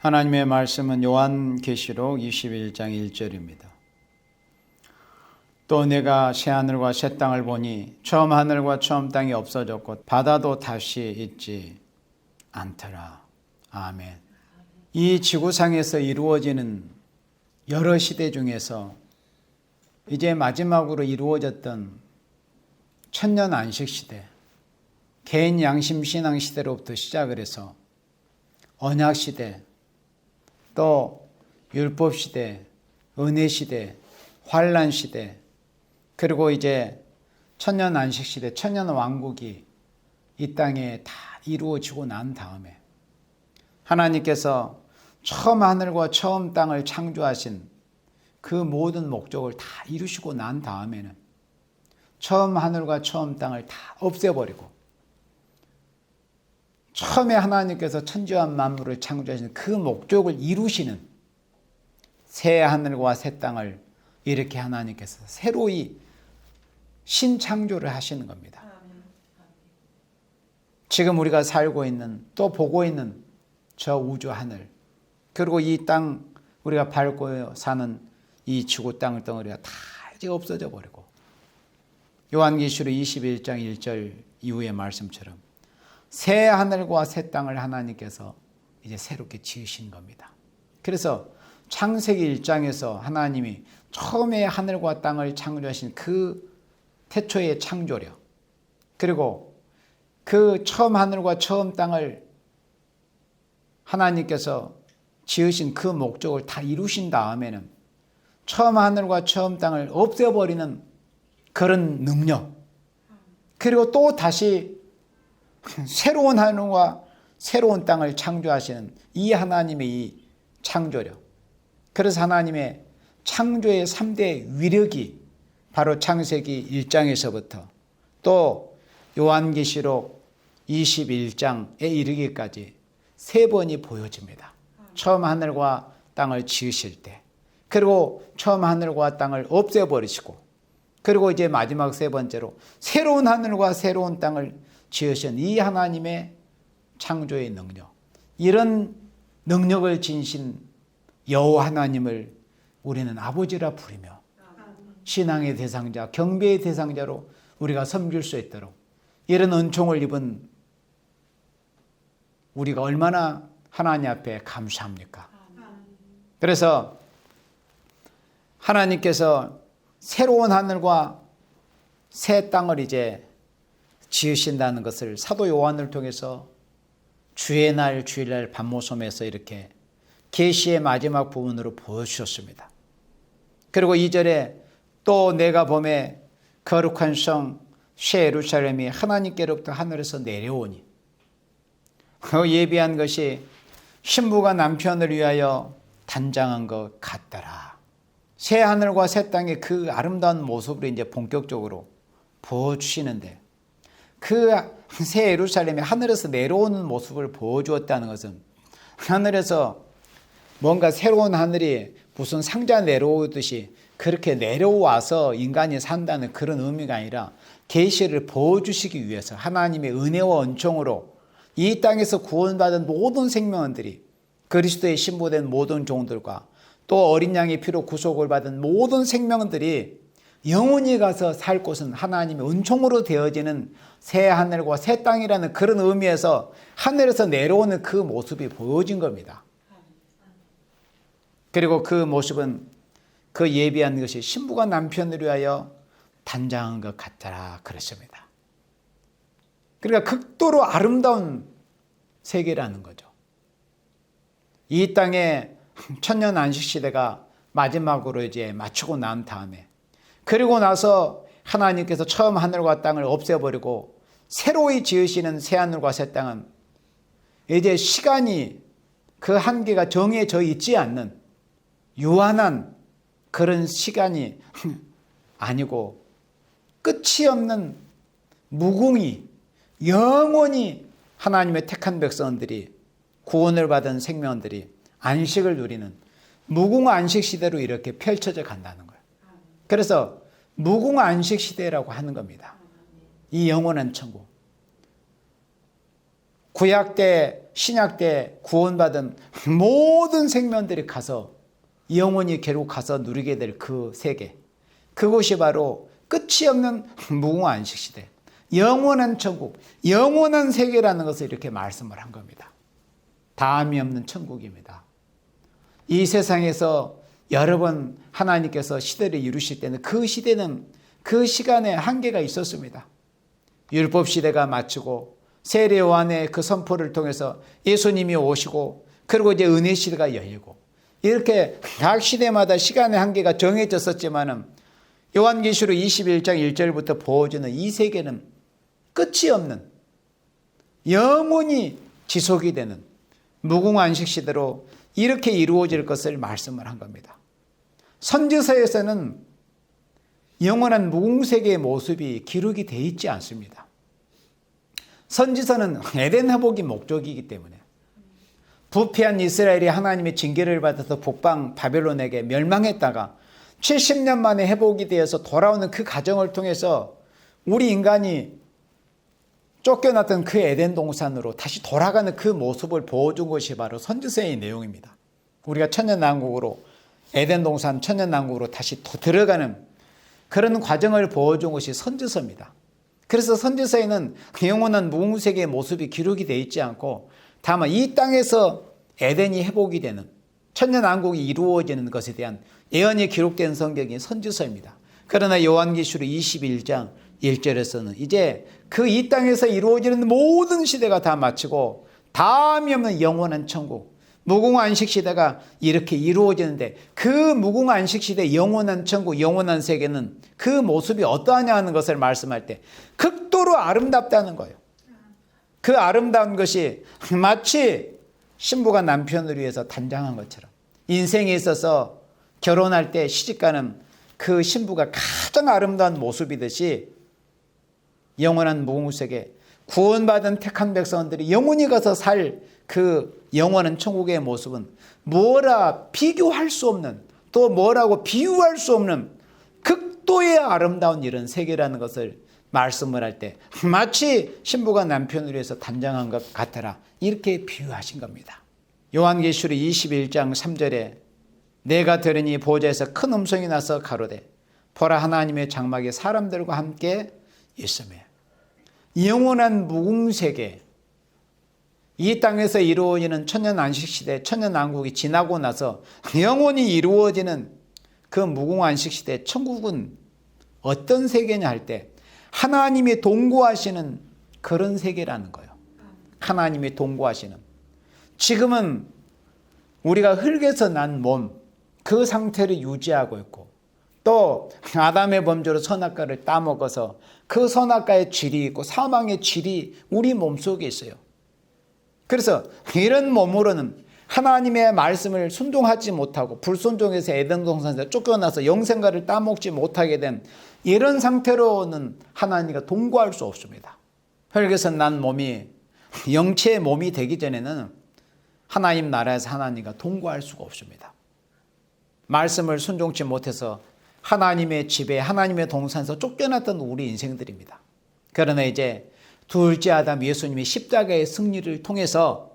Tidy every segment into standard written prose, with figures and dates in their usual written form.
하나님의 말씀은 요한계시록 21장 1절입니다. 또 내가 새하늘과 새 땅을 보니 처음 하늘과 처음 땅이 없어졌고 바다도 다시 있지 않더라. 아멘. 이 지구상에서 이루어지는 여러 시대 중에서 이제 마지막으로 이루어졌던 천년 안식 시대, 개인 양심 신앙 시대로부터 시작을 해서 언약 시대, 또 율법 시대, 은혜 시대, 환란 시대, 그리고 이제 천년 안식 시대, 천년 왕국이 이 땅에 다 이루어지고 난 다음에 하나님께서 처음 하늘과 처음 땅을 창조하신 그 모든 목적을 다 이루시고 난 다음에는 처음 하늘과 처음 땅을 다 없애버리고 처음에 하나님께서 천지와 만물을 창조하신 그 목적을 이루시는 새 하늘과 새 땅을 이렇게 하나님께서 새로이 신창조를 하시는 겁니다. 지금 우리가 살고 있는, 또 보고 있는 저 우주 하늘, 그리고 이 땅, 우리가 밟고 사는 이 지구 땅을 덩어리가 다 이제 없어져 버리고 요한계시록 21장 1절 이후의 말씀처럼 새 하늘과 새 땅을 하나님께서 이제 새롭게 지으신 겁니다. 그래서 창세기 1장에서 하나님이 처음에 하늘과 땅을 창조하신 그 태초의 창조력, 그리고 그 처음 하늘과 처음 땅을 하나님께서 지으신 그 목적을 다 이루신 다음에는 처음 하늘과 처음 땅을 없애버리는 그런 능력, 그리고 또 다시 새로운 하늘과 새로운 땅을 창조하시는 이 하나님의 이 창조력, 그래서 하나님의 창조의 3대 위력이 바로 창세기 1장에서부터 또 요한계시록 21장에 이르기까지 3번이 보여집니다. 처음 하늘과 땅을 지으실 때, 그리고 처음 하늘과 땅을 없애버리시고, 그리고 이제 마지막 3번째로 새로운 하늘과 새로운 땅을 지으신 이 하나님의 창조의 능력, 이런 능력을 지니신 여호와 하나님을 우리는 아버지라 부르며 신앙의 대상자, 경배의 대상자로 우리가 섬길 수 있도록 이런 은총을 입은 우리가 얼마나 하나님 앞에 감사합니까? 그래서 하나님께서 새로운 하늘과 새 땅을 이제 지으신다는 것을 사도 요한을 통해서 주의 날 주일날 밤모섬에서 이렇게 계시의 마지막 부분으로 보여주셨습니다. 그리고 2절에 또 내가 보매 거룩한 성 새 예루살렘이 하나님께로부터 하늘에서 내려오니, 그 예비한 것이 신부가 남편을 위하여 단장한 것 같더라. 새 하늘과 새 땅의 그 아름다운 모습을 이제 본격적으로 보여주시는데, 그 새 예루살렘이 하늘에서 내려오는 모습을 보여주었다는 것은 하늘에서 뭔가 새로운 하늘이 무슨 상자 내려오듯이 그렇게 내려와서 인간이 산다는 그런 의미가 아니라 계시를 보여주시기 위해서 하나님의 은혜와 은총으로 이 땅에서 구원받은 모든 생명들이, 그리스도의 신부된 모든 종들과 또 어린 양의 피로 구속을 받은 모든 생명들이 영원히 가서 살 곳은 하나님의 은총으로 되어지는 새 하늘과 새 땅이라는 그런 의미에서 하늘에서 내려오는 그 모습이 보여진 겁니다. 그리고 그 모습은 그 예비한 것이 신부가 남편을 위하여 단장한 것 같더라 그랬습니다. 그러니까 극도로 아름다운 세계라는 거죠. 이 땅에 천년 안식 시대가 마지막으로 이제 마치고 난 다음에, 그리고 나서 하나님께서 처음 하늘과 땅을 없애버리고 새로이 지으시는 새 하늘과 새 땅은 이제 시간이 그 한계가 정해져 있지 않는 유한한 그런 시간이 아니고 끝이 없는 무궁히 영원히 하나님의 택한 백성들이, 구원을 받은 생명들이 안식을 누리는 무궁 안식 시대로 이렇게 펼쳐져 간다는 거예요. 그래서 무궁 안식 시대라고 하는 겁니다. 이 영원한 천국. 구약 때 신약 때 구원받은 모든 생명들이 가서 영원히 결국 가서 누리게 될 그 세계, 그곳이 바로 끝이 없는 무궁화 안식시대, 영원한 천국, 영원한 세계라는 것을 이렇게 말씀을 한 겁니다. 다함이 없는 천국입니다. 이 세상에서 여러 번 하나님께서 시대를 이루실 때는 그 시대는 그 시간에 한계가 있었습니다. 율법 시대가 마치고 세례 요한의 그 선포를 통해서 예수님이 오시고, 그리고 이제 은혜 시대가 열리고, 이렇게 각 시대마다 시간의 한계가 정해졌었지만은 요한계시록 21장 1절부터 보여주는 이 세계는 끝이 없는, 영원히 지속이 되는 무궁화 안식 시대로 이렇게 이루어질 것을 말씀을 한 겁니다. 선지서에서는 영원한 무궁세계의 모습이 기록이 되어 있지 않습니다. 선지서는 에덴 회복이 목적이기 때문에 부패한 이스라엘이 하나님의 징계를 받아서 북방 바벨론에게 멸망했다가 70년 만에 회복이 되어서 돌아오는 그 과정을 통해서 우리 인간이 쫓겨났던 그 에덴 동산으로 다시 돌아가는 그 모습을 보여준 것이 바로 선지서의 내용입니다. 우리가 천년왕국으로, 에덴 동산 천년왕국으로 다시 들어가는 그런 과정을 보여준 것이 선지서입니다. 그래서 선지서에는 영원한 무궁세계의 모습이 기록이 되어 있지 않고, 다만 이 땅에서 에덴이 회복이 되는, 천년왕국이 이루어지는 것에 대한 예언이 기록된 성경이 선지서입니다. 그러나 요한계시록 21장 1절에서는 이제 그 이 땅에서 이루어지는 모든 시대가 다 마치고 다함이 없는 영원한 천국, 무궁화 안식 시대가 이렇게 이루어지는데, 그 무궁화 안식 시대 영원한 천국, 영원한 세계는 그 모습이 어떠하냐 하는 것을 말씀할 때 극도로 아름답다는 거예요. 그 아름다운 것이 마치 신부가 남편을 위해서 단장한 것처럼, 인생에 있어서 결혼할 때 시집가는 그 신부가 가장 아름다운 모습이듯이 영원한 무궁화 세계, 구원받은 택한 백성들이 영원히 가서 살 그 영원한 천국의 모습은 뭐라 비교할 수 없는, 또 뭐라고 비유할 수 없는 극도의 아름다운 이런 세계라는 것을 말씀을 할 때 마치 신부가 남편을 위해서 단장한 것 같더라, 이렇게 비유하신 겁니다. 요한계시록 21장 3절에 내가 들으니 보좌에서 큰 음성이 나서 가로되 보라 하나님의 장막이 사람들과 함께 있으며, 영원한 무궁세계, 이 땅에서 이루어지는 천년 안식시대, 천년왕국이 지나고 나서 영원히 이루어지는 그 무궁화 안식시대 천국은 어떤 세계냐 할 때 하나님이 동거하시는 그런 세계라는 거예요. 하나님이 동거하시는, 지금은 우리가 흙에서 난 몸, 그 상태를 유지하고 있고, 또 아담의 범죄로 선악과를 따먹어서 그 선악과의 질이 있고 사망의 질이 우리 몸속에 있어요. 그래서 이런 몸으로는 하나님의 말씀을 순종하지 못하고 불순종해서 에덴 동산에서 쫓겨나서 영생과를 따먹지 못하게 된 이런 상태로는 하나님과 동거할 수 없습니다. 흙에서 난 몸이 영체의 몸이 되기 전에는 하나님 나라에서 하나님과 동거할 수가 없습니다. 말씀을 순종치 못해서 하나님의 집에, 하나님의 동산에서 쫓겨났던 우리 인생들입니다. 그러나 이제 둘째 아담 예수님이 십자가의 승리를 통해서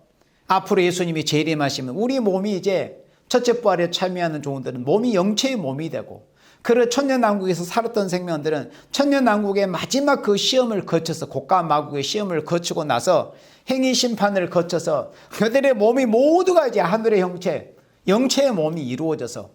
앞으로 예수님이 재림하시면 우리 몸이 이제 첫째 부활에 참여하는 종들은 몸이 영체의 몸이 되고, 그런 천년왕국에서 살았던 생명들은 천년왕국의 마지막 그 시험을 거쳐서, 국가 마국의 시험을 거치고 나서 행위 심판을 거쳐서 그들의 몸이 모두가 이제 하늘의 형체, 영체의 몸이 이루어져서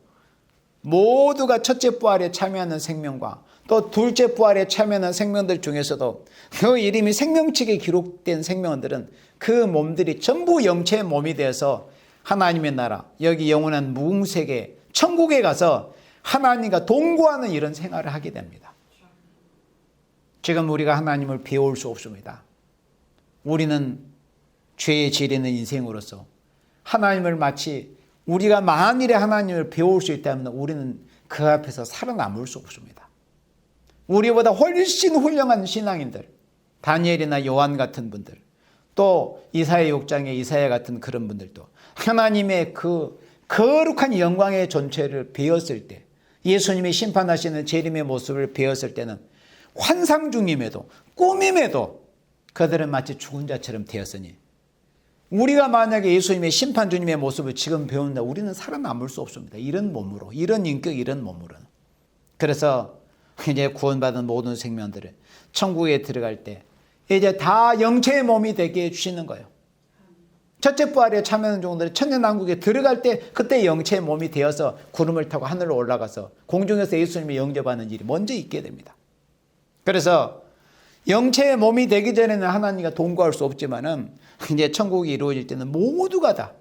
모두가 첫째 부활에 참여하는 생명과 또 둘째 부활에 참여하는 생명들 중에서도 그 이름이 생명책에 기록된 생명들은 그 몸들이 전부 영체의 몸이 되어서 하나님의 나라, 여기 영원한 무궁세계 천국에 가서 하나님과 동거하는 이런 생활을 하게 됩니다. 지금 우리가 하나님을 배울 수 없습니다. 우리는 죄에 지리는 인생으로서 하나님을 마치, 우리가 만일에 하나님을 배울 수 있다면 우리는 그 앞에서 살아남을 수 없습니다. 우리보다 훨씬 훌륭한 신앙인들, 다니엘이나 요한 같은 분들, 또 이사야 6장의 이사야 같은 그런 분들도 하나님의 그 거룩한 영광의 존재를 배웠을 때, 예수님이 심판하시는 재림의 모습을 배웠을 때는 환상 중임에도 꿈임에도 그들은 마치 죽은 자처럼 되었으니 우리가 만약에 예수님의 심판 주님의 모습을 지금 배운다, 우리는 살아남을 수 없습니다. 이런 몸으로, 이런 인격, 이런 몸으로. 그래서 이제 구원받은 모든 생명들을 천국에 들어갈 때 이제 다 영체의 몸이 되게 해주시는 거예요. 첫째 부활에 참여하는 종들이 천년왕국에 들어갈 때 그때 영체의 몸이 되어서 구름을 타고 하늘로 올라가서 공중에서 예수님을 영접하는 일이 먼저 있게 됩니다. 그래서 영체의 몸이 되기 전에는 하나님과 동거할 수 없지만은 이제 천국이 이루어질 때는 모두가 다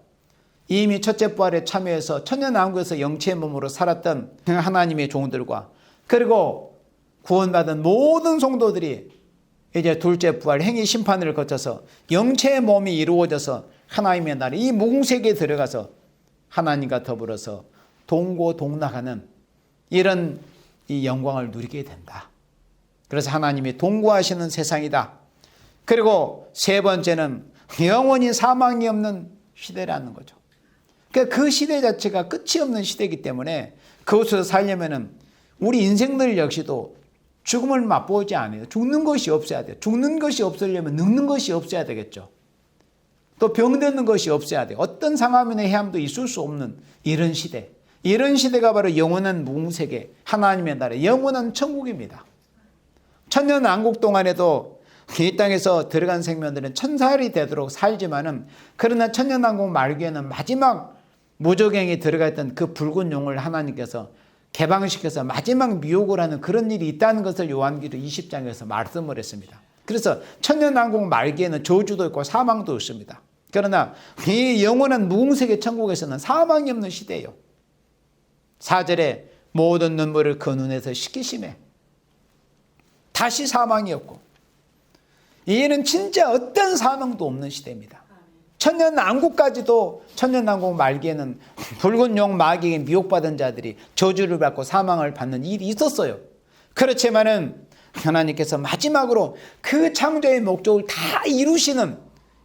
이미 첫째 부활에 참여해서 천년왕국에서 영체의 몸으로 살았던 하나님의 종들과 그리고 구원받은 모든 성도들이 이제 둘째 부활 행위 심판을 거쳐서 영체의 몸이 이루어져서 하나님의 나라 이 무궁세계에 들어가서 하나님과 더불어서 동고동락하는 이런 이 영광을 누리게 된다. 그래서 하나님이 동거하시는 세상이다. 그리고 세 번째는 영원히 사망이 없는 시대라는 거죠. 그러니까 그 시대 자체가 끝이 없는 시대이기 때문에 그곳에서 살려면은 우리 인생들 역시도 죽음을 맛보지 않아요. 죽는 것이 없어야 돼요. 죽는 것이 없으려면 늙는 것이 없어야 되겠죠. 또 병드는 것이 없어야 돼요. 어떤 상황이나 해함도 있을 수 없는 이런 시대. 이런 시대가 바로 영원한 무궁세계, 하나님의 나라, 영원한 천국입니다. 천년왕국 동안에도 이 땅에서 들어간 생명들은 천살이 되도록 살지만은 그러나 천년왕국 말기에는 마지막 무저갱이 들어가 있던 그 붉은 용을 하나님께서 개방시켜서 마지막 미혹을 하는 그런 일이 있다는 것을 요한계시록 20장에서 말씀을 했습니다. 그래서 천년왕국 말기에는 저주도 있고 사망도 있습니다. 그러나 이 영원한 무궁세계 천국에서는 사망이 없는 시대예요. 4절에 모든 눈물을 그 눈에서 씻기심에 다시 사망이 없고 이는 진짜 어떤 사망도 없는 시대입니다. 천년왕국까지도 천년왕국 말기에는 붉은 용 마귀에게 미혹받은 자들이 저주를 받고 사망을 받는 일이 있었어요. 그렇지만은 하나님께서 마지막으로 그 창조의 목적을 다 이루시는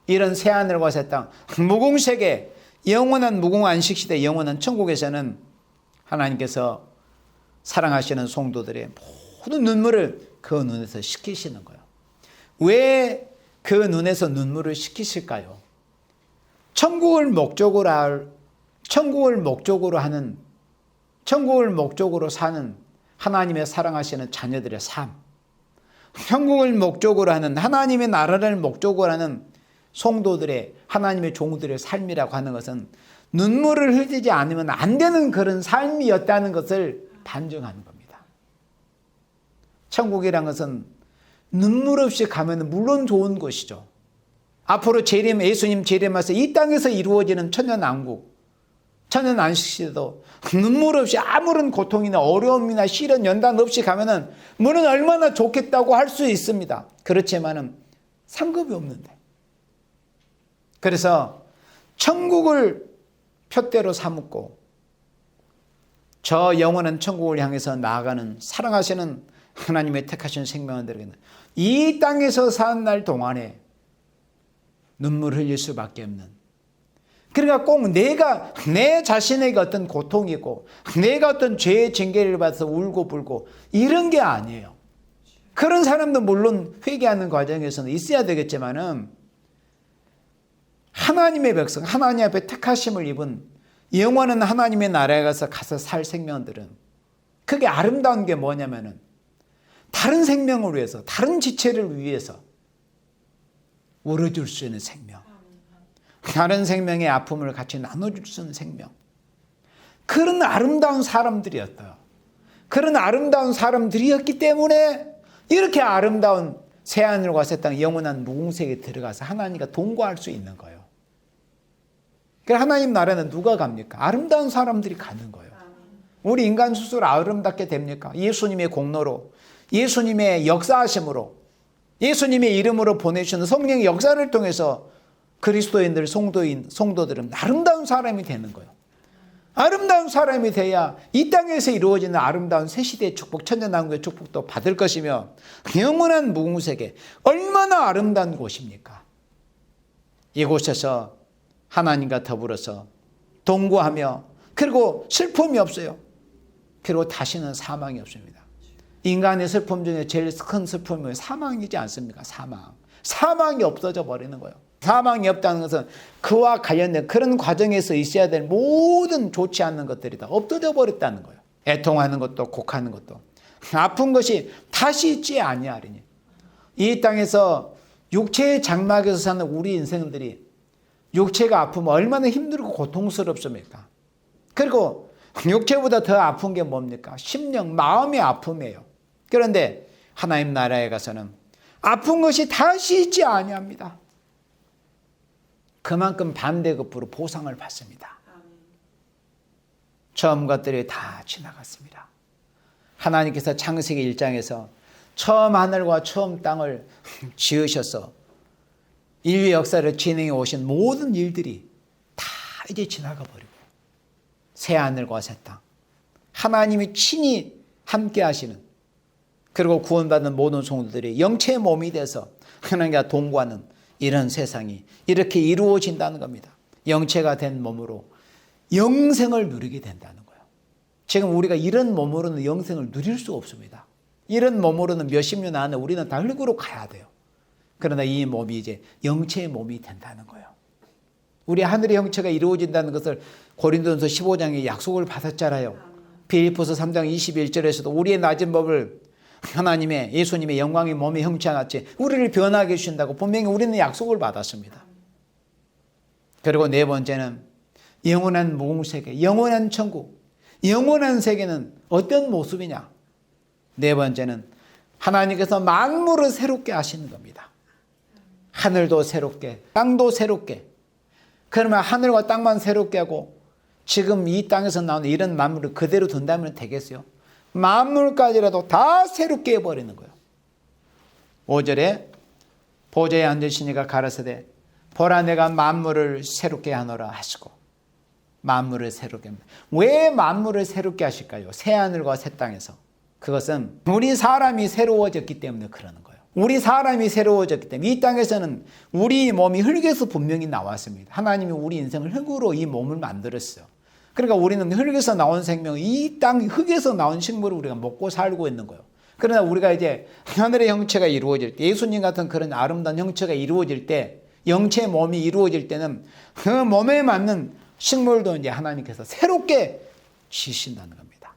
이런 새하늘과 새 땅, 무궁세계, 영원한 무궁안식시대, 영원한 천국에서는 하나님께서 사랑하시는 성도들의 모든 눈물을 그 눈에서 씻기시는 거예요. 왜 그 눈에서 눈물을 씻기실까요? 천국을 목적으로 사는 하나님의 사랑하시는 자녀들의 삶, 천국을 목적으로 하는 하나님의 나라를 목적으로 하는 성도들의 하나님의 종들의 삶이라고 하는 것은 눈물을 흘리지 않으면 안 되는 그런 삶이었다는 것을 반증하는 겁니다. 천국이란 것은 눈물 없이 가면 물론 좋은 것이죠. 앞으로 예수님 재림하셔서 이 땅에서 이루어지는 천년왕국, 천년안식시대도 눈물 없이 아무런 고통이나 어려움이나 시련, 연단 없이 가면은 물론 얼마나 좋겠다고 할 수 있습니다. 그렇지만은 상급이 없는데. 그래서 천국을 표대로 삼고 저 영원한 천국을 향해서 나아가는 사랑하시는 하나님의 택하신 생명들에게는 이 땅에서 사는 날 동안에 눈물을 흘릴 수밖에 없는, 그러니까 꼭 내가 내 자신에게 어떤 고통이고 내가 어떤 죄의 징계를 받아서 울고 불고 이런 게 아니에요. 그런 사람도 물론 회개하는 과정에서는 있어야 되겠지만은 하나님의 백성, 하나님 앞에 택하심을 입은 영원한 하나님의 나라에 가서 살 생명들은 그게 아름다운 게 뭐냐면은 다른 생명을 위해서, 다른 지체를 위해서 울어줄 수 있는 생명, 다른 생명의 아픔을 같이 나눠줄 수 있는 생명, 그런 아름다운 사람들이었어요. 그런 아름다운 사람들이었기 때문에 이렇게 아름다운 새하늘과 새 땅, 영원한 무궁세계에 들어가서 하나님과 동거할 수 있는 거예요. 그러니까 하나님 나라는 누가 갑니까? 아름다운 사람들이 가는 거예요. 우리 인간 스스로 아름답게 됩니까? 예수님의 공로로, 예수님의 역사하심으로, 예수님의 이름으로 보내주시는 성령의 역사를 통해서 그리스도인들, 성도들은 아름다운 사람이 되는 거예요. 아름다운 사람이 돼야 이 땅에서 이루어지는 아름다운 새시대의 축복, 천년왕국의 축복도 받을 것이며 영원한 무궁세계, 얼마나 아름다운 곳입니까? 이곳에서 하나님과 더불어서 동거하며, 그리고 슬픔이 없어요. 그리고 다시는 사망이 없습니다. 인간의 슬픔 중에 제일 큰 슬픔은 사망이지 않습니까? 사망이 없어져 버리는 거예요. 사망이 없다는 것은 그와 관련된 그런 과정에서 있어야 될 모든 좋지 않는 것들이 다 없어져 버렸다는 거예요. 애통하는 것도 곡하는 것도 아픈 것이 다시 있지 아니하리니. 이 땅에서 육체의 장막에서 사는 우리 인생들이 육체가 아프면 얼마나 힘들고 고통스럽습니까? 그리고 육체보다 더 아픈 게 뭡니까? 심령, 마음의 아픔이에요. 그런데 하나님 나라에 가서는 아픈 것이 다시 있지 아니합니다. 그만큼 반대급부로 보상을 받습니다. 처음 것들이 다 지나갔습니다. 하나님께서 창세기 1장에서 처음 하늘과 처음 땅을 지으셔서 인류 역사를 진행해 오신 모든 일들이 다 이제 지나가 버리고 새 하늘과 새 땅, 하나님이 친히 함께 하시는, 그리고 구원받는 모든 성도들이 영체의 몸이 돼서 하나님과 동거하는 이런 세상이 이렇게 이루어진다는 겁니다. 영체가 된 몸으로 영생을 누리게 된다는 거예요. 지금 우리가 이런 몸으로는 영생을 누릴 수 없습니다. 이런 몸으로는 몇십 년 안에 우리는 다 흙으로 가야 돼요. 그러나 이 몸이 이제 영체의 몸이 된다는 거예요. 우리 하늘의 형체가 이루어진다는 것을 고린도전서 15장에 약속을 받았잖아요. 빌립보서 3장 21절에서도 우리의 낮은 법을 하나님의 예수님의 영광의 몸의 형체와 같이 우리를 변하게 해주신다고 분명히 우리는 약속을 받았습니다. 그리고 네 번째는 영원한 무궁세계, 영원한 천국. 영원한 세계는 어떤 모습이냐? 네 번째는 하나님께서 만물을 새롭게 하시는 겁니다. 하늘도 새롭게, 땅도 새롭게. 그러면 하늘과 땅만 새롭게 하고 지금 이 땅에서 나오는 이런 만물을 그대로 둔다면 되겠어요? 만물까지라도 다 새롭게 해버리는 거예요. 5절에 보좌에 앉으시니가 가라사대 보라 내가 만물을 새롭게 하노라 하시고, 만물을 새롭게 합니다. 왜 만물을 새롭게 하실까요? 새 하늘과 새 땅에서. 그것은 우리 사람이 새로워졌기 때문에 그러는 거예요. 우리 사람이 새로워졌기 때문에. 이 땅에서는 우리 몸이 흙에서 분명히 나왔습니다. 하나님이 우리 인생을 흙으로 이 몸을 만들었어요. 그러니까 우리는 흙에서 나온 생명, 이 땅 흙에서 나온 식물을 우리가 먹고 살고 있는 거예요. 그러나 우리가 이제 하늘의 형체가 이루어질 때, 예수님 같은 그런 아름다운 형체가 이루어질 때, 영체 몸이 이루어질 때는 그 몸에 맞는 식물도 이제 하나님께서 새롭게 지신다는 겁니다.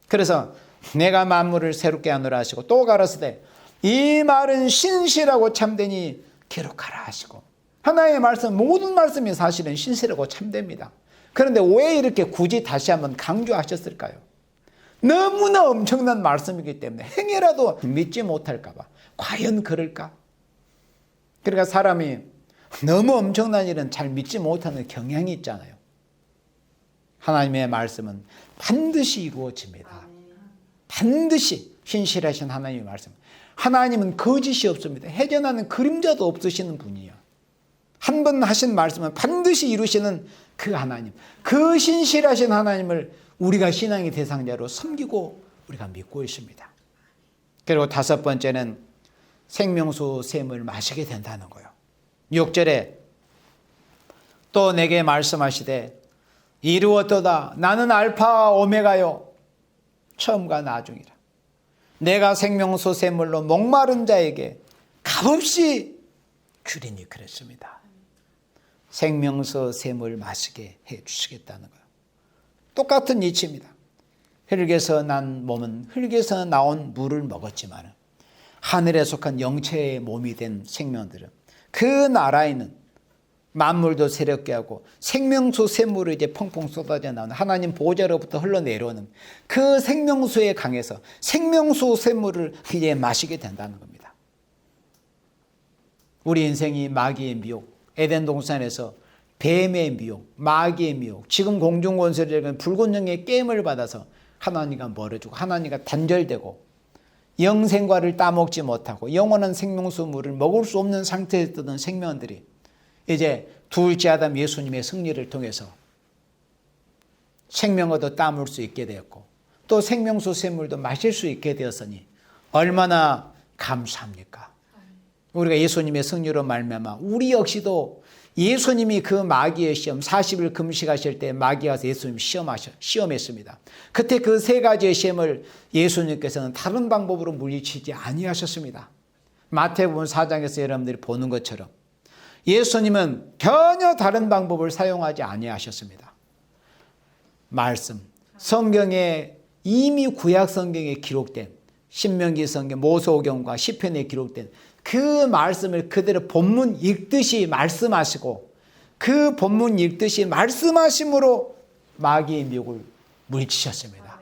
그래서 내가 만물을 새롭게 하노라 하시고, 또 가라사대 이 말은 신실하고 참되니 기록하라 하시고. 하나님의 말씀, 모든 말씀이 사실은 신실하고 참됩니다. 그런데 왜 이렇게 굳이 다시 한번 강조하셨을까요? 너무나 엄청난 말씀이기 때문에 행여라도 믿지 못할까 봐. 과연 그럴까? 그러니까 사람이 너무 엄청난 일은 잘 믿지 못하는 경향이 있잖아요. 하나님의 말씀은 반드시 이루어집니다. 반드시 신실하신 하나님의 말씀. 하나님은 거짓이 없습니다. 해전하는 그림자도 없으시는 분이에요. 한 번 하신 말씀은 반드시 이루시는 그 하나님, 그 신실하신 하나님을 우리가 신앙의 대상자로 섬기고 우리가 믿고 있습니다. 그리고 다섯 번째는 생명수 샘을 마시게 된다는 거예요. 6절에 또 내게 말씀하시되 이루었도다. 나는 알파와 오메가요, 처음과 나중이라. 내가 생명수 샘물로 목마른 자에게 값없이 주리니 그랬습니다. 생명수 샘을 마시게 해 주시겠다는 거예요. 똑같은 이치입니다. 흙에서 난 몸은 흙에서 나온 물을 먹었지만 하늘에 속한 영체의 몸이 된 생명들은 그 나라에는 만물도 새롭게 하고 생명수 샘물이 이제 펑펑 쏟아져 나오는 하나님 보좌로부터 흘러내려오는 그 생명수에 강해서 생명수 샘물을 이제 마시게 된다는 겁니다. 우리 인생이 마귀의 미혹, 에덴 동산에서 뱀의 미혹, 마귀의 미혹, 지금 공중권세력은 붉은 영의 게임을 받아서 하나님과 멀어지고 하나님과 단절되고 영생과를 따먹지 못하고 영원한 생명수 물을 먹을 수 없는 상태에 뜨던 생명들이 이제 둘째 아담 예수님의 승리를 통해서 생명어도 따물 수 있게 되었고 또 생명수 샘물도 마실 수 있게 되었으니 얼마나 감사합니까? 우리가 예수님의 승리로 말미암아 우리 역시도 예수님이 그 마귀의 시험 40일 금식하실 때 마귀가 와서 예수님 시험했습니다. 그때 그 세 가지의 시험을 예수님께서는 다른 방법으로 물리치지 아니하셨습니다. 마태복음 4장에서 여러분들이 보는 것처럼 예수님은 전혀 다른 방법을 사용하지 아니하셨습니다. 말씀, 성경에 이미 구약 성경에 기록된 신명기 성경, 모세오경과 시편에 기록된 그 말씀을 그대로 본문 읽듯이 말씀하시고 그 본문 읽듯이 말씀하심으로 마귀의 미혹을 물리치셨습니다.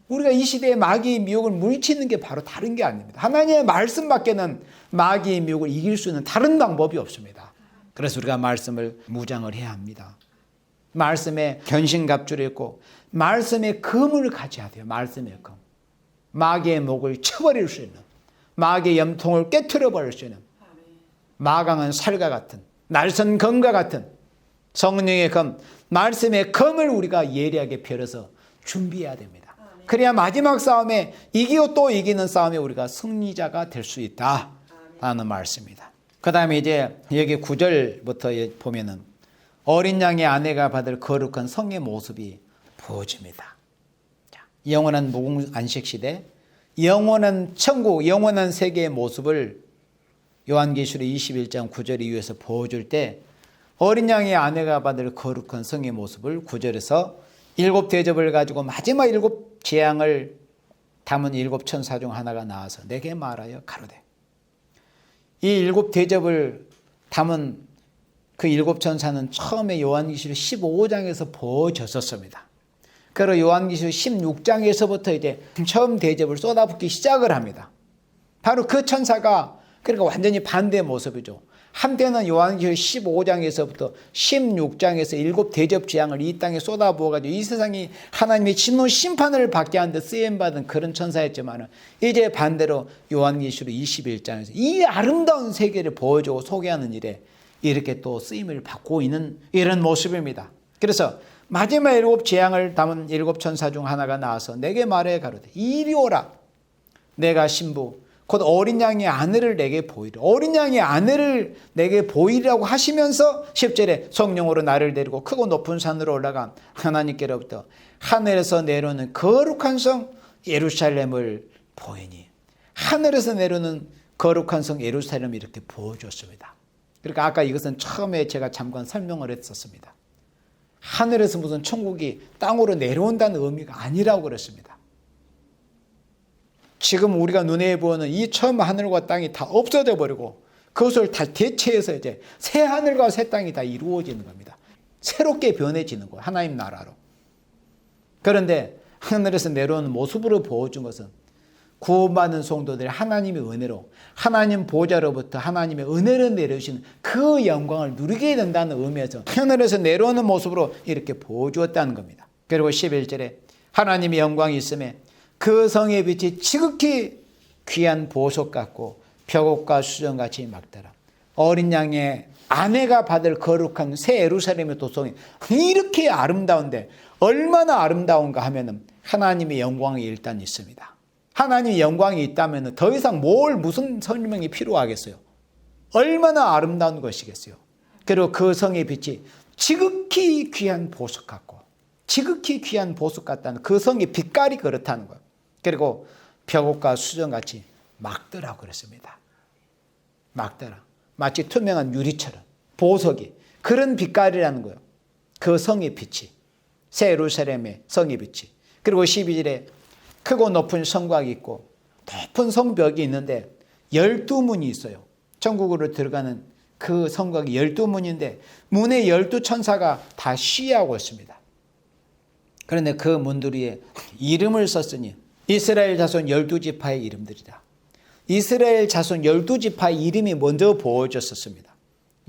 우리가 이 시대에 마귀의 미혹을 물리치는 게 바로 다른 게 아닙니다. 하나님의 말씀밖에는 마귀의 미혹을 이길 수 있는 다른 방법이 없습니다. 그래서 우리가 말씀을 무장을 해야 합니다. 말씀에 견신갑주를 입고 말씀의 검을 가져야 돼요. 말씀의 검. 마귀의 목을 쳐버릴 수 있는, 마귀의 염통을 깨트려 버릴 수 있는, 마강한 살과 같은, 날선 검과 같은 성령의 검, 말씀의 검을 우리가 예리하게 펴서 준비해야 됩니다. 그래야 마지막 싸움에 이기고 또 이기는 싸움에 우리가 승리자가 될 수 있다라는 말씀입니다. 그 다음에 이제 여기 9절부터 보면은 어린 양의 아내가 받을 거룩한 성의 모습이 보여집니다. 영원한 무궁 안식시대, 영원한 천국, 영원한 세계의 모습을 요한계시록 21장 9절 이후에서 보여줄 때 어린 양의 아내가 받을 거룩한 성의 모습을 9절에서 7 대접을 가지고 마지막 7 재앙을 담은 7 천사 중 하나가 나와서 내게 말하여 가로되, 이 7 대접을 담은 그 7 천사는 처음에 요한계시록 15장에서 보여졌었습니다. 그리고 요한계시록 16장에서부터 이제 처음 대접을 쏟아붓기 시작을 합니다. 바로 그 천사가 그러니까 완전히 반대의 모습이죠. 한때는 요한계시록 15장에서부터 16장에서 7 대접 재앙을 이 땅에 쏟아부어가지고 이 세상이 하나님의 진노 심판을 받게 하는 데 쓰임받은 그런 천사였지만 이제 반대로 요한계시록 21장에서 이 아름다운 세계를 보여주고 소개하는 일에 이렇게 또 쓰임을 받고 있는 이런 모습입니다. 그래서 마지막 7 재앙을 담은 7 천사 중 하나가 나와서 내게 말해 가로되 이리 오라. 내가 신부 곧 어린 양의 아내를 내게 보이라. 어린 양의 아내를 내게 보이라고 하시면서 10절에 성령으로 나를 데리고 크고 높은 산으로 올라간 하나님께로부터 하늘에서 내려오는 거룩한 성 예루살렘을 보이니, 하늘에서 내려오는 거룩한 성 예루살렘을 이렇게 보여줬습니다. 그러니까 아까 이것은 처음에 제가 잠깐 설명을 했었습니다. 하늘에서 무슨 천국이 땅으로 내려온다는 의미가 아니라고 그랬습니다. 지금 우리가 눈에 보는 이 처음 하늘과 땅이 다 없어져 버리고 그것을 다 대체해서 이제 새 하늘과 새 땅이 다 이루어지는 겁니다. 새롭게 변해지는 거예요. 하나님 나라로. 그런데 하늘에서 내려오는 모습으로 보여준 것은 구원받은 성도들이 하나님의 은혜로 하나님 보좌로부터 하나님의 은혜를 내려주시는 그 영광을 누리게 된다는 의미에서 하늘에서 내려오는 모습으로 이렇게 보여주었다는 겁니다. 그리고 11절에 하나님의 영광이 있음에 그 성의 빛이 지극히 귀한 보석 같고 벽옥과 수정같이 막더라. 어린 양의 아내가 받을 거룩한 새 예루살렘의 도성이 이렇게 아름다운데 얼마나 아름다운가 하면은 하나님의 영광이 일단 있습니다. 하나님의 영광이 있다면 더 이상 무슨 설명이 필요하겠어요. 얼마나 아름다운 것이겠어요. 그리고 그 성의 빛이 지극히 귀한 보석 같고 지극히 귀한 보석 같다는 그 성의 빛깔이 그렇다는 거예요. 그리고 벽옥과 수정같이 막더라고 그랬습니다. 막더라. 마치 투명한 유리처럼 보석이 그런 빛깔이라는 거예요. 그 성의 빛이 새 예루살렘의 성의 빛이. 그리고 12절에 크고 높은 성곽이 있고 높은 성벽이 있는데 12문이 있어요. 천국으로 들어가는 그 성곽이 12문인데 문에 12천사가 다 쉬하고 있습니다. 그런데 그 문들 위에 이름을 썼으니 이스라엘 자손 12지파의 이름들이다. 이스라엘 자손 12지파의 이름이 먼저 보여졌었습니다.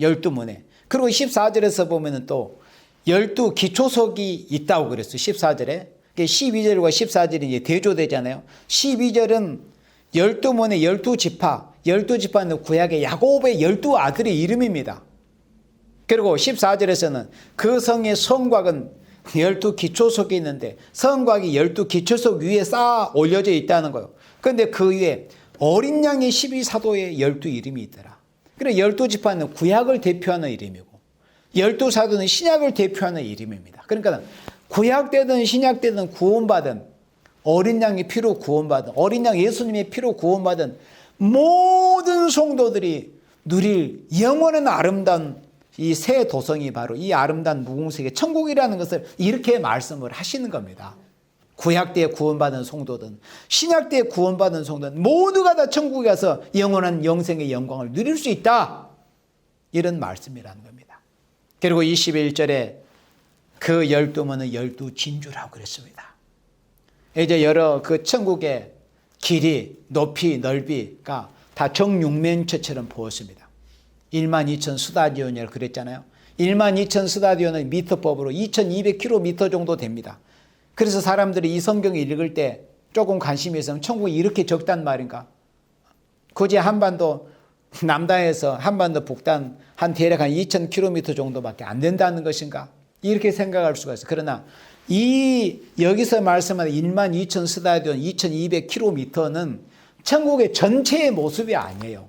12문에. 그리고 14절에서 보면 또 12 기초석이 있다고 그랬어요. 14절에. 12절과 14절이 이제 대조되잖아요. 12절은 12문의 12지파, 12지파는 구약의 야곱의 12 아들의 이름입니다. 그리고 14절에서는 그 성의 성곽은 12 기초석이 있는데 성곽이 12 기초석 위에 쌓아 올려져 있다는 거예요. 그런데 그 위에 어린 양의 12사도의 12 이름이 있더라. 그래 12지파는 구약을 대표하는 이름이고 12사도는 신약을 대표하는 이름입니다. 그러니까 구약 때든 신약 때든 구원받은 어린 양의 피로 구원받은 어린 양 예수님의 피로 구원받은 모든 성도들이 누릴 영원한 아름다운 이 새 도성이 바로 이 아름다운 무궁세계 천국이라는 것을 이렇게 말씀을 하시는 겁니다. 구약 때에 구원받은 성도든 신약 때에 구원받은 성도든 모두가 다 천국에 가서 영원한 영생의 영광을 누릴 수 있다. 이런 말씀이라는 겁니다. 그리고 21절에 그 12문은 12진주라고 그랬습니다. 이제 여러 그 천국의 길이, 높이, 넓이가 다 정육면체처럼 보였습니다. 12,000 스타디온이라고 그랬잖아요. 12,000 스타디온은 미터법으로 2,200km 정도 됩니다. 그래서 사람들이 이 성경을 읽을 때 조금 관심이 있으면 천국이 이렇게 적단 말인가? 굳이 한반도 남단에서 한반도 북단 한 대략 한 2,000km 정도밖에 안 된다는 것인가? 이렇게 생각할 수가 있어요. 그러나 여기서 말씀하는 12,000 스타디온 2,200km는 천국의 전체의 모습이 아니에요.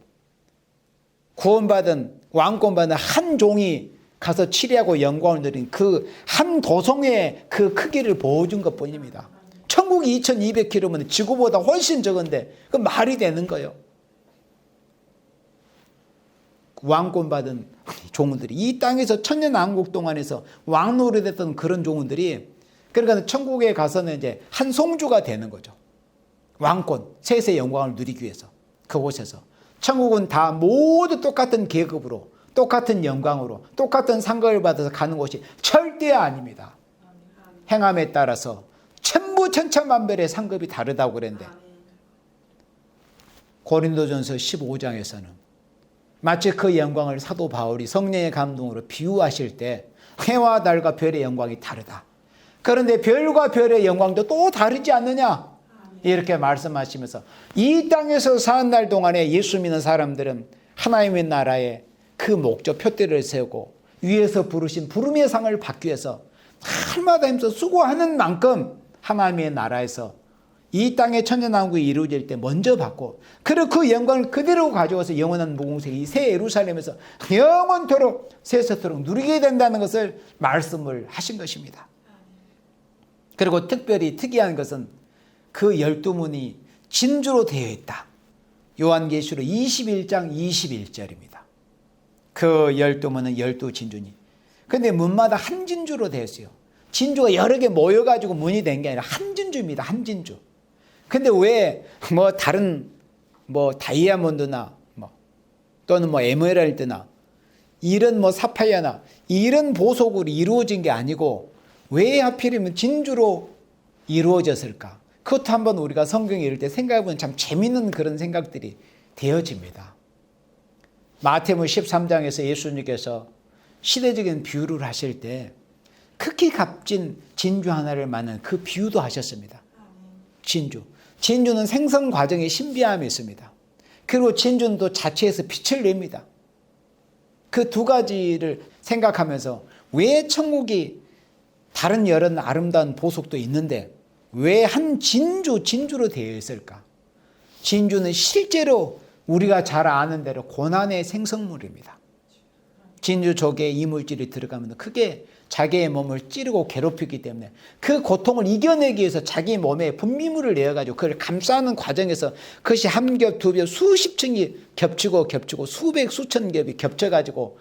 구원받은 왕권받은 한 종이 가서 치리하고 영광을 누린 그 한 도성의 그 크기를 보여준 것뿐입니다. 천국이 2,200km면 지구보다 훨씬 적은데 그 말이 되는 거예요. 왕권받은 종들이 이 땅에서 천년왕국 동안에서 왕노릇했던 그런 종들이 그러니까 천국에 가서는 이제 한 송주가 되는 거죠. 왕권, 세세의 영광을 누리기 위해서 그곳에서 천국은 다 모두 똑같은 계급으로 똑같은 영광으로 똑같은 상급을 받아서 가는 곳이 절대 아닙니다. 행함에 따라서 전부 천차만별의 상급이 다르다고 그랬는데 고린도전서 15장에서는 마치 그 영광을 사도 바울이 성령의 감동으로 비유하실 때 해와 달과 별의 영광이 다르다. 그런데 별과 별의 영광도 또 다르지 않느냐? 이렇게 말씀하시면서 이 땅에서 사는 날 동안에 예수 믿는 사람들은 하나님의 나라에 그 목적 표대를 세우고 위에서 부르신 부름의 상을 받기 위해서 날마다 힘써 수고하는 만큼 하나님의 나라에서 이 땅의 천년왕국이 이루어질 때 먼저 받고 그리고 그 영광을 그대로 가져와서 영원한 무궁세계 이 새 예루살렘에서 영원토록 세세토록 누리게 된다는 것을 말씀을 하신 것입니다. 그리고 특별히 특이한 것은 그 12문이 진주로 되어 있다. 요한계시록 21장 21절입니다. 그 12문은 12진주니. 그런데 문마다 한 진주로 되어 있어요. 진주가 여러 개 모여가지고 문이 된 게 아니라 한 진주입니다. 한 진주. 근데 왜 다른 다이아몬드나 또는 에메랄드나 이런 사파이어나 이런 보석으로 이루어진 게 아니고 왜 하필이면 진주로 이루어졌을까? 그것도 한번 우리가 성경을 읽을 때 생각해보면 참 재밌는 그런 생각들이 되어집니다. 마태복음 13장에서 예수님께서 시대적인 비유를 하실 때 극히 값진 진주 하나를 말하는 그 비유도 하셨습니다. 진주는 생성 과정에 신비함이 있습니다. 그리고 진주는 또 자체에서 빛을 냅니다. 그 두 가지를 생각하면서 왜 천국이 다른 여러 아름다운 보석도 있는데 왜 한 진주로 되어 있을까? 진주는 실제로 우리가 잘 아는 대로 고난의 생성물입니다. 진주 속에 이물질이 들어가면 크게 자기의 몸을 찌르고 괴롭히기 때문에 그 고통을 이겨내기 위해서 자기 몸에 분비물을 내어가지고 그걸 감싸는 과정에서 그것이 한 겹, 두 겹, 수십 층이 겹치고 수백, 수천 겹이 겹쳐가지고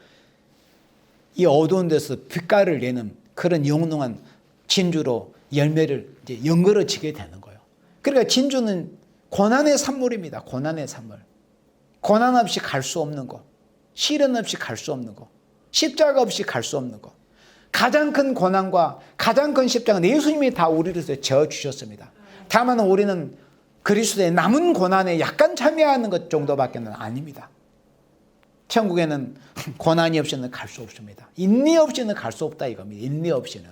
이 어두운 데서 빛깔을 내는 그런 영롱한 진주로 열매를 이제 연걸어지게 되는 거예요. 그러니까 진주는 고난의 산물입니다. 고난의 산물. 고난 없이 갈 수 없는 거. 시련 없이 갈 수 없는 거. 십자가 없이 갈 수 없는 거. 가장 큰 고난과 가장 큰 십자가는 예수님이 다 우리를 위해서 져주셨습니다. 다만 우리는 그리스도의 남은 고난에 약간 참여하는 것 정도밖에는 아닙니다. 천국에는 고난이 없이는 갈 수 없습니다. 인내 없이는 갈 수 없다 이겁니다. 인내 없이는.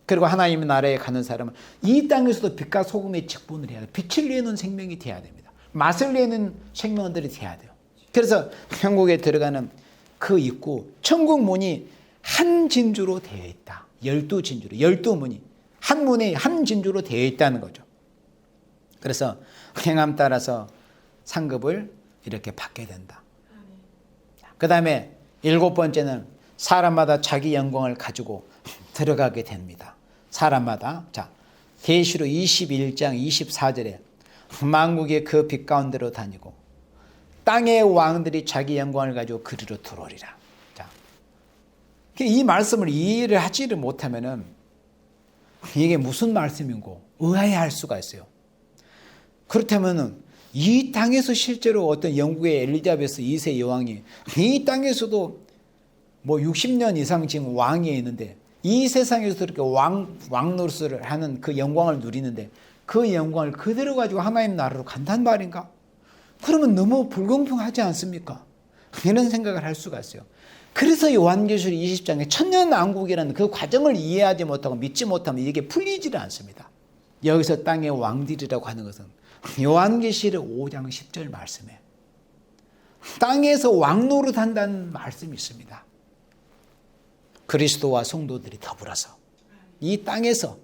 그리고 하나님의 나라에 가는 사람은 이 땅에서도 빛과 소금의 직분을 해야 돼요. 빛을 내는 생명이 돼야 됩니다. 맛을 내는 생명들이 돼야 돼요. 그래서 천국에 들어가는 그 입구, 천국 문이 한 진주로 되어 있다. 12진주로, 12문이 한 문에 한 진주로 되어 있다는 거죠. 그래서 행함 따라서 상급을 이렇게 받게 된다. 그 다음에 7번째는 사람마다 자기 영광을 가지고 들어가게 됩니다. 사람마다. 자, 계시록 21장 24절에 만국의 그 빛 가운데로 다니고 땅의 왕들이 자기 영광을 가지고 그리로 들어오리라. 자, 이 말씀을 이해를 하지를 못하면은 이게 무슨 말씀인고 의아해할 수가 있어요. 그렇다면은 이 땅에서 실제로 어떤 영국의 엘리자베스 2세 여왕이 이 땅에서도 뭐 60년 이상 지금 왕위에 있는데 이 세상에서 이렇게 왕 노릇을 하는 그 영광을 누리는데 그 영광을 그대로 가지고 하나님 나라로 간단 말인가? 그러면 너무 불공평하지 않습니까? 이런 생각을 할 수가 있어요. 그래서 요한계시록 20장에 천년왕국이라는 그 과정을 이해하지 못하고 믿지 못하면 이게 풀리지를 않습니다. 여기서 땅의 왕들이라고 하는 것은 요한계시록 5장 10절 말씀에 땅에서 왕노릇한다는 말씀이 있습니다. 그리스도와 성도들이 더불어서 이 땅에서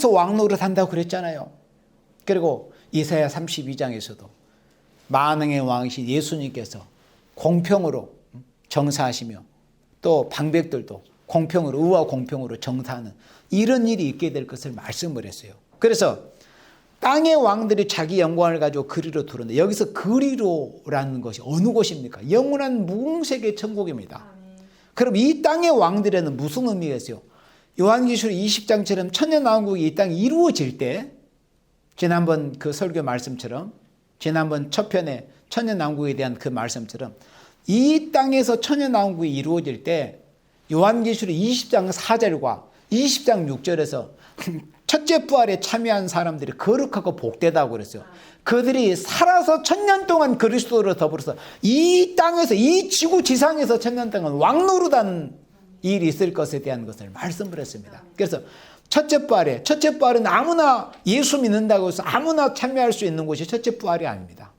왕노릇한다고 그랬잖아요. 그리고 이사야 32장에서도 만왕의 왕이신 예수님께서 공평으로 정사하시며 또 방백들도 공평으로 의와 공평으로 정사하는 이런 일이 있게 될 것을 말씀을 했어요. 그래서 땅의 왕들이 자기 영광을 가지고 그리로 들어오는데 여기서 그리로라는 것이 어느 곳입니까? 영원한 무궁색의 천국입니다. 그럼 이 땅의 왕들에는 무슨 의미가 있어요? 요한계시록 20장처럼 천년왕국이 이 땅에 이루어질 때 지난번 그 설교 말씀처럼 지난번 첫 편에 천년왕국에 대한 그 말씀처럼 이 땅에서 천년왕국이 이루어질 때 요한계시록 20장 4절과 20장 6절에서 첫째 부활에 참여한 사람들이 거룩하고 복되다고 그랬어요. 그들이 살아서 천년 동안 그리스도로 더불어서 이 땅에서 이 지구 지상에서 천년 동안 왕노릇한 일이 있을 것에 대한 것을 말씀을 했습니다. 그래서 첫째 부활은 아무나 예수 믿는다고 해서 아무나 참여할 수 있는 곳이 첫째 부활이 아닙니다.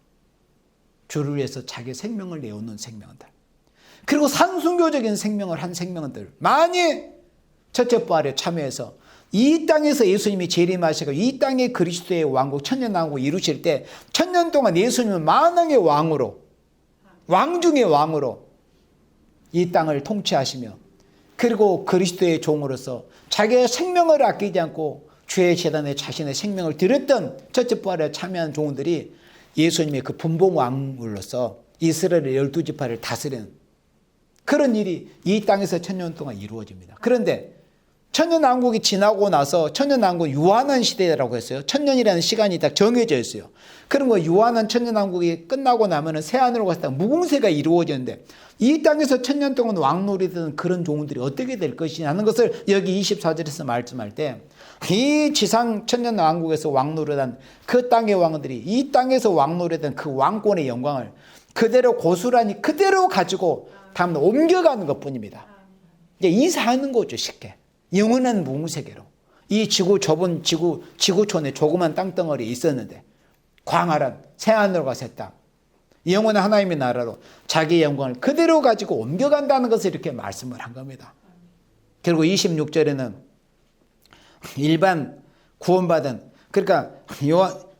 주를 위해서 자기 생명을 내어놓는 생명들, 그리고 산순교적인 생명을 한 생명들, 만일 첫째 부활에 참여해서 이 땅에서 예수님이 재림하시고 이 땅에 그리스도의 왕국 천년왕국 이루실 때 천년 동안 예수님은 만왕의 왕으로, 왕 중의 왕으로 이 땅을 통치하시며 그리고 그리스도의 종으로서 자기의 생명을 아끼지 않고 주의 제단에 자신의 생명을 드렸던 첫째 부활에 참여한 종들이 예수님의 그 분봉왕으로서 이스라엘의 12지파를 다스리는 그런 일이 이 땅에서 천년 동안 이루어집니다. 그런데 천년왕국이 지나고 나서 천년왕국 유한한 시대라고 했어요. 천년이라는 시간이 딱 정해져 있어요. 그런 거 유한한 천년왕국이 끝나고 나면 새하늘로 갔을 때 무궁세가 이루어지는데 이 땅에서 천년 동안 왕노릇하던 그런 종들이 어떻게 될 것이냐 하는 것을 여기 24절에서 말씀할 때 이 지상 천년왕국에서 왕노릇한 그 땅의 왕들이 이 땅에서 왕노릇한 그 왕권의 영광을 그대로 고스란히 그대로 가지고 다음 옮겨가는 것뿐입니다. 이제 이사하는 거죠, 쉽게. 영원한 무궁세계로. 이 좁은 지구촌에 조그만 땅덩어리에 있었는데 광활한 새하늘과 새 땅, 영원한 하나님의 나라로 자기 영광을 그대로 가지고 옮겨간다는 것을 이렇게 말씀을 한 겁니다. 그리고 26절에는 일반 구원받은, 그러니까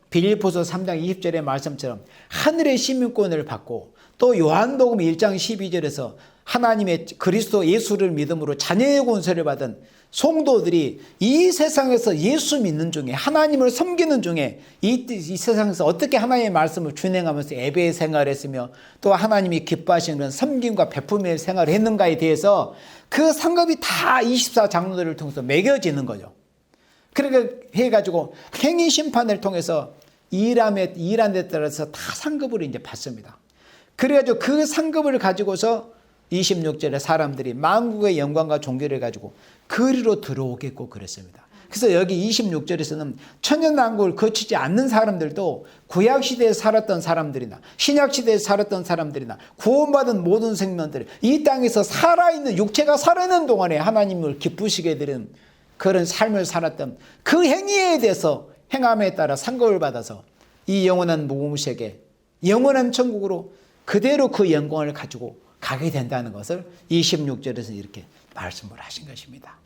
빌립보서 3장 20절의 말씀처럼 하늘의 시민권을 받고 또 요한복음 1장 12절에서 하나님의 그리스도 예수를 믿음으로 자녀의 권세를 받은 성도들이 이 세상에서 예수 믿는 중에 하나님을 섬기는 중에 이 세상에서 어떻게 하나님의 말씀을 준행하면서 예배의 생활을 했으며 또 하나님이 기뻐하시는 그런 섬김과 베품의 생활을 했는가에 대해서 그 상급이 다 24장로들을 통해서 매겨지는 거죠. 그렇게 해가지고 행위 심판을 통해서 일함에 따라서 다 상급을 이제 받습니다. 그래가지고 그 상급을 가지고서 26절에 사람들이 만국의 영광과 존귀를 가지고 그리로 들어오겠고 그랬습니다. 그래서 여기 26절에서는 천년왕국을 거치지 않는 사람들도 구약시대에 살았던 사람들이나 신약시대에 살았던 사람들이나 구원받은 모든 생명들이 이 땅에서 살아있는 육체가 살아있는 동안에 하나님을 기쁘시게 되는 그런 삶을 살았던 그 행위에 대해서 행함에 따라 상급을 받아서 이 영원한 무궁세계, 영원한 천국으로 그대로 그 영광을 가지고 가게 된다는 것을 26절에서 이렇게 말씀을 하신 것입니다.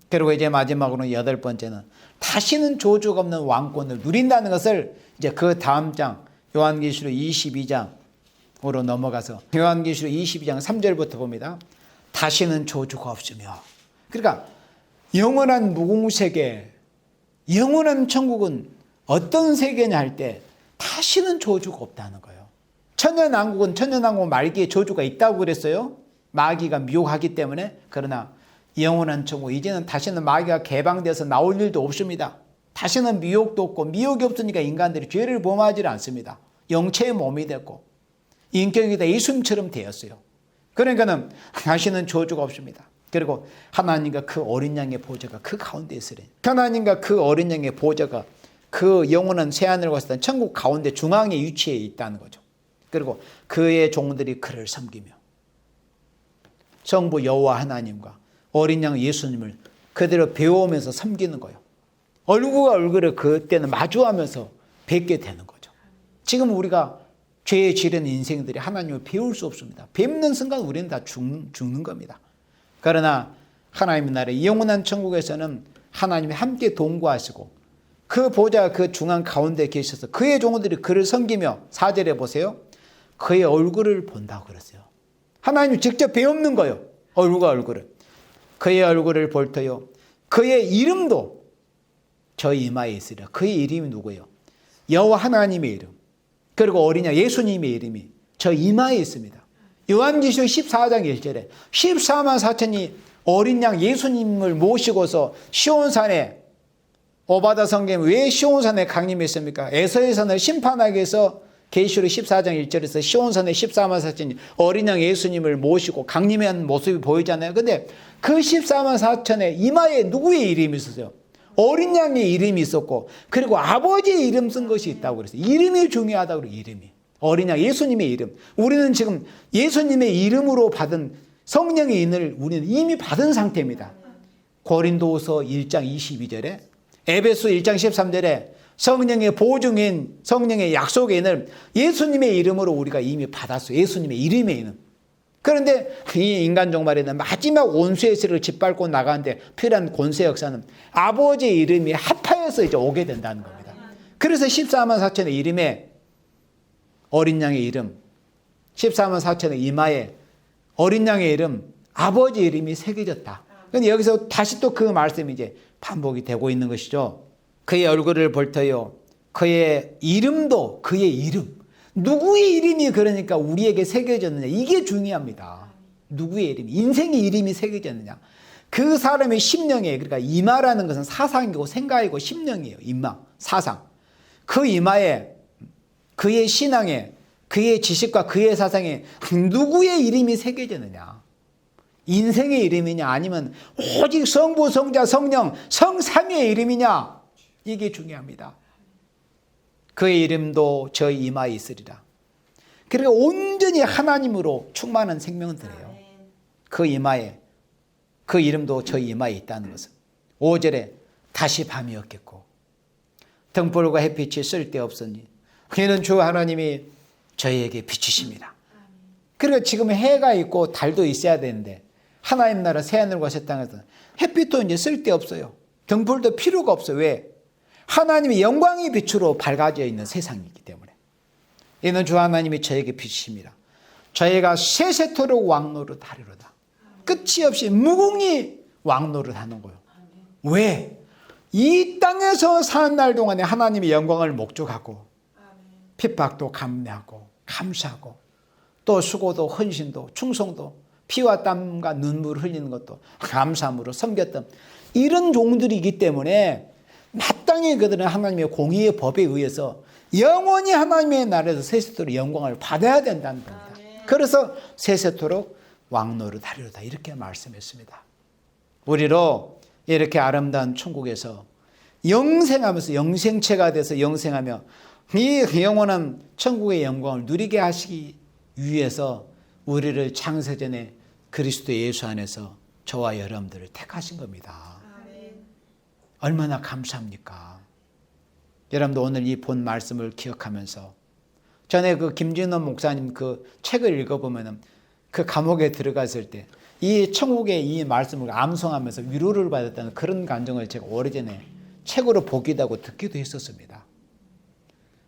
그리고 이제 마지막으로 8번째는 다시는 조주가 없는 왕권을 누린다는 것을 이제 그 다음 장 요한계시록 22장으로 넘어가서 요한계시록 22장 3절부터 봅니다. 다시는 조주가 없으며, 그러니까 영원한 무궁세계, 영원한 천국은 어떤 세계냐 할 때 다시는 조주가 없다는 거예요. 천년왕국 말기에 저주가 있다고 그랬어요. 마귀가 미혹하기 때문에. 그러나 영원한 천국, 이제는 다시는 마귀가 개방돼서 나올 일도 없습니다. 다시는 미혹도 없고, 미혹이 없으니까 인간들이 죄를 범하지 않습니다. 영체의 몸이 됐고 인격이 다 예수님처럼 되었어요. 그러니까는 다시는 저주가 없습니다. 그리고 하나님과 그 어린 양의 보좌가 그 가운데 있으리. 하나님과 그 어린 양의 보좌가 그 영원한 새하늘과 같은 천국 가운데 중앙에 위치해 있다는 거죠. 그리고 그의 종들이 그를 섬기며 성부 여호와 하나님과 어린 양 예수님을 그대로 배워오면서 섬기는 거예요. 얼굴과 얼굴을 그때는 마주하면서 뵙게 되는 거죠. 지금 우리가 죄에 지른 인생들이 하나님을 배울 수 없습니다. 뵙는 순간 우리는 다 죽는 겁니다. 그러나 하나님의 나라의 영원한 천국에서는 하나님이 함께 동거하시고 그 보좌 그 중앙 가운데 계셔서 그의 종들이 그를 섬기며 4절에 보세요. 그의 얼굴을 본다고 그랬어요. 하나님이 직접 배우는 거예요. 얼굴과 얼굴을. 그의 얼굴을 볼 터요. 그의 이름도 저 이마에 있으리라. 그의 이름이 누구예요? 여호와 하나님의 이름. 그리고 어린 양 예수님의 이름이 저 이마에 있습니다. 요한계시록 14장 1절에 14만 4천이 어린 양 예수님을 모시고서 시온산에 오바다 성경에 왜 시온산에 강림했습니까? 에서의 산을 심판하기 위해서 계시록 14장 1절에서 시온산에 14만 4천이 어린 양 예수님을 모시고 강림한 모습이 보이잖아요. 근데 그 14만 4천의 이마에 누구의 이름이 있었어요? 어린 양의 이름이 있었고 그리고 아버지의 이름 쓴 것이 있다고 그랬어요. 이름이 중요하다고 그래요. 이름이. 어린 양 예수님의 이름. 우리는 지금 예수님의 이름으로 받은 성령의 인을 우리는 이미 받은 상태입니다. 고린도후서 1장 22절에 에베소 1장 13절에 성령의 보증인 성령의 약속의 인을 예수님의 이름으로 우리가 이미 받았어요. 예수님의 이름의 인은. 그런데 이 인간 종말에는 마지막 원수의 세를 짓밟고 나가는데 필요한 권세 역사는 아버지의 이름이 합하여서 이제 오게 된다는 겁니다. 그래서 14만 4천의 이름에 어린 양의 이름, 14만 4천의 이마에 어린 양의 이름, 아버지 이름이 새겨졌다. 근데 여기서 다시 또 그 말씀이 이제 반복이 되고 있는 것이죠. 그의 얼굴을 볼 터요. 그의 이름도 그의 이름. 누구의 이름이 그러니까 우리에게 새겨졌느냐. 이게 중요합니다. 누구의 이름, 인생의 이름이 새겨졌느냐. 그 사람의 심령에, 그러니까 이마라는 것은 사상이고 생각이고 심령이에요. 이마, 사상. 그 이마에 그의 신앙에 그의 지식과 그의 사상에 누구의 이름이 새겨졌느냐. 인생의 이름이냐 아니면 오직 성부, 성자, 성령, 성삼위의 이름이냐. 이게 중요합니다. 그의 이름도 저 이마에 있으리라. 그러니까 온전히 하나님으로 충만한 생명들이에요. 그 이마에 그 이름도 저 이마에 있다는 것은 5절에 다시 밤이었겠고 등불과 햇빛이 쓸데없으니 이는 주 하나님이 저희에게 비치십니다. 그러니까 지금 해가 있고 달도 있어야 되는데 하나님 나라 새하늘과 새 땅에서 햇빛도 이제 쓸데없어요. 등불도 필요가 없어요. 왜? 하나님의 영광의 빛으로 밝아져 있는 세상이기 때문에. 이는 주 하나님이 저에게 비치십니다. 저희가 세세토록 왕노릇 하리로다. 끝이 없이 무궁히 왕노릇 하는 거예요. 왜? 이 땅에서 사는 날 동안에 하나님의 영광을 목적하고 핍박도 감내하고 감사하고 또 수고도 헌신도 충성도 피와 땀과 눈물을 흘리는 것도 감사함으로 섬겼던 이런 종들이기 때문에 마땅히 그들은 하나님의 공의의 법에 의해서 영원히 하나님의 나라에서 세세토록 영광을 받아야 된다는 겁니다. 그래서 세세토록 왕노릇 하리로다 이렇게 말씀했습니다. 우리로 이렇게 아름다운 천국에서 영생하면서 영생체가 돼서 영생하며 이 영원한 천국의 영광을 누리게 하시기 위해서 우리를 창세전에 그리스도 예수 안에서 저와 여러분들을 택하신 겁니다. 얼마나 감사합니까? 여러분도 오늘 이 본 말씀을 기억하면서 전에 그 김진원 목사님 그 책을 읽어보면 그 감옥에 들어갔을 때 이 천국의 이 말씀을 암송하면서 위로를 받았다는 그런 감정을 제가 오래전에 책으로 보기도 하고 듣기도 했었습니다.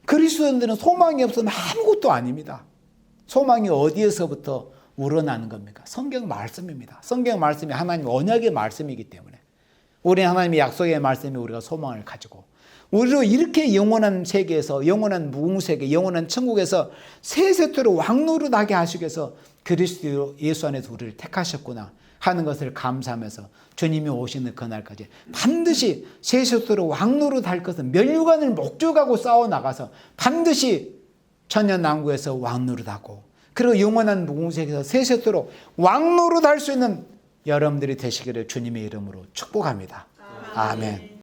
그리스도인들은 소망이 없으면 아무것도 아닙니다. 소망이 어디에서부터 우러나는 겁니까? 성경 말씀입니다. 성경 말씀이 하나님 언약의 말씀이기 때문에 우리 하나님의 약속의 말씀에 우리가 소망을 가지고 우리로 이렇게 영원한 세계에서 영원한 무궁세계 영원한 천국에서 세세토록 왕노릇하게 하시기 위해서 그리스도 예수 안에서 우리를 택하셨구나 하는 것을 감사하면서 주님이 오시는 그날까지 반드시 세세토록 왕노릇할 것은 멸류관을 목적하고 싸워나가서 반드시 천년왕국에서 왕노릇하고 그리고 영원한 무궁세계에서 세세토록 왕노릇할 수 있는 여러분들이 되시기를 주님의 이름으로 축복합니다. 아멘.